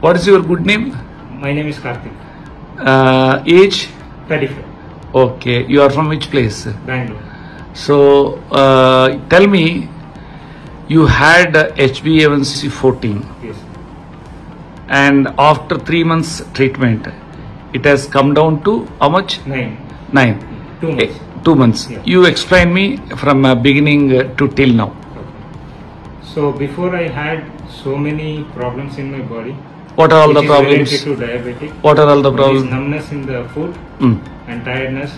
What is your good name? My name is Kartik. Age? 35. Okay. You are from which place? Bangalore. So, tell me, you had HBAIC 14. Yes. And after 3 months treatment, it has come down to how much? 9. 9. 2 months. 2 months. Yeah. You explain me from beginning to till now. Okay. So before I had so many problems in my body. What are all the which is problems? related to diabetic. What are all the There is problems? numbness in the foot and tiredness.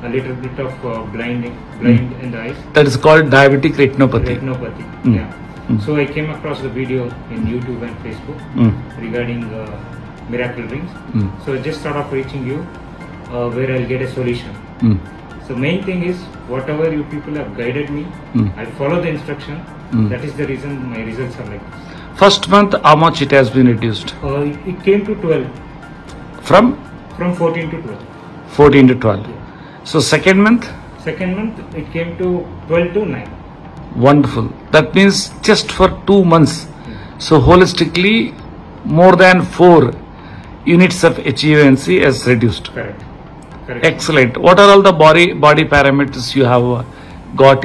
A little bit of blind in the eyes. That is called diabetic retinopathy. Retinopathy. Yeah. So I came across the video in YouTube and Facebook regarding miracle rings. So I just thought of reaching you where I'll get a solution. So main thing is whatever you people have guided me, I follow the instruction. That is the reason my results are like this. First month, how much it has been reduced? It came to 12. From 14 to 12. 14 to 12. Yeah. So second month? Second month it came to 12 to 9. Wonderful. That means just for 2 months. So holistically, more than 4 units of HbA1c has reduced. Correct. Correct. Excellent. What are all the body parameters you have got,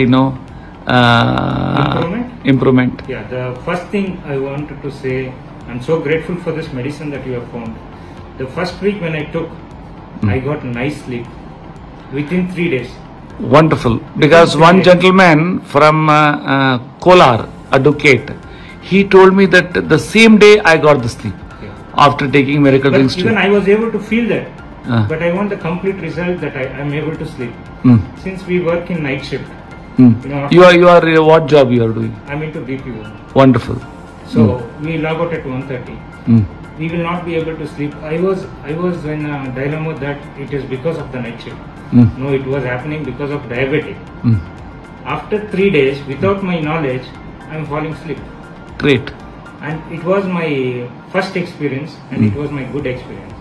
improvement? Yeah, the first thing I wanted to say, I'm so grateful for this medicine that you have found. The first week when I took, I got nice sleep within 3 days. Wonderful. Because one gentleman from Kolar, Advocate, he told me that the same day I got the sleep after taking miracle rings. Even I was able to feel that. But I want the complete result that I am able to sleep. Since we work in night shift. You are what job you are doing? I'm into BPO. Wonderful. So we log out at 1:30. We will not be able to sleep. I was in a dilemma that it is because of the night shift. No, it was happening because of diabetic. After 3 days, without my knowledge, I am falling asleep. Great. And it was my first experience, and it was my good experience.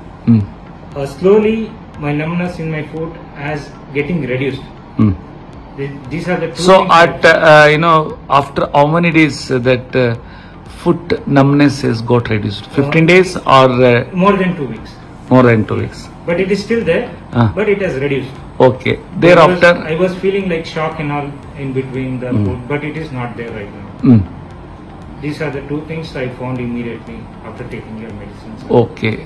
Slowly, my numbness in my foot has getting reduced. These are the two. So at after how many days that foot numbness has got reduced? 15 days or more than 2 weeks? More than 2 weeks. But it is still there, but it has reduced. Okay. Thereafter, I was feeling like shock and all in between the foot, but it is not there right now. These are the two things I found immediately after taking your medicines. Okay.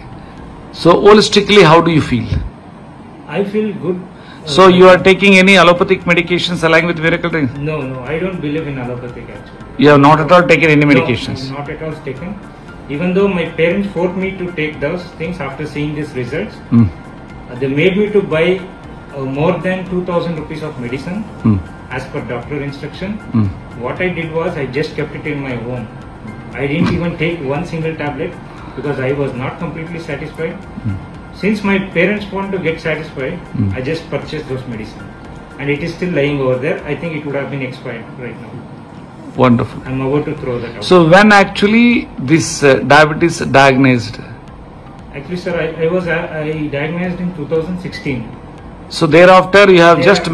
So holistically, how do you feel? I feel good. So you are taking any allopathic medications along with miracle rings? No, I don't believe in allopathic actually. You have not at all taken any medications? No, not at all taken. Even though my parents forced me to take those things after seeing these results, they made me to buy more than 2,000 rupees of medicine as per doctor instruction. What I did was I just kept it in my home. I didn't even take one single tablet because I was not completely satisfied. Since my parents want to get satisfied, I just purchased those medicine. And it is still lying over there. I think it would have been expired right now. Wonderful. I'm about to throw that out. So when actually this diabetes diagnosed? Actually, sir, I diagnosed in 2016. So thereafter you have just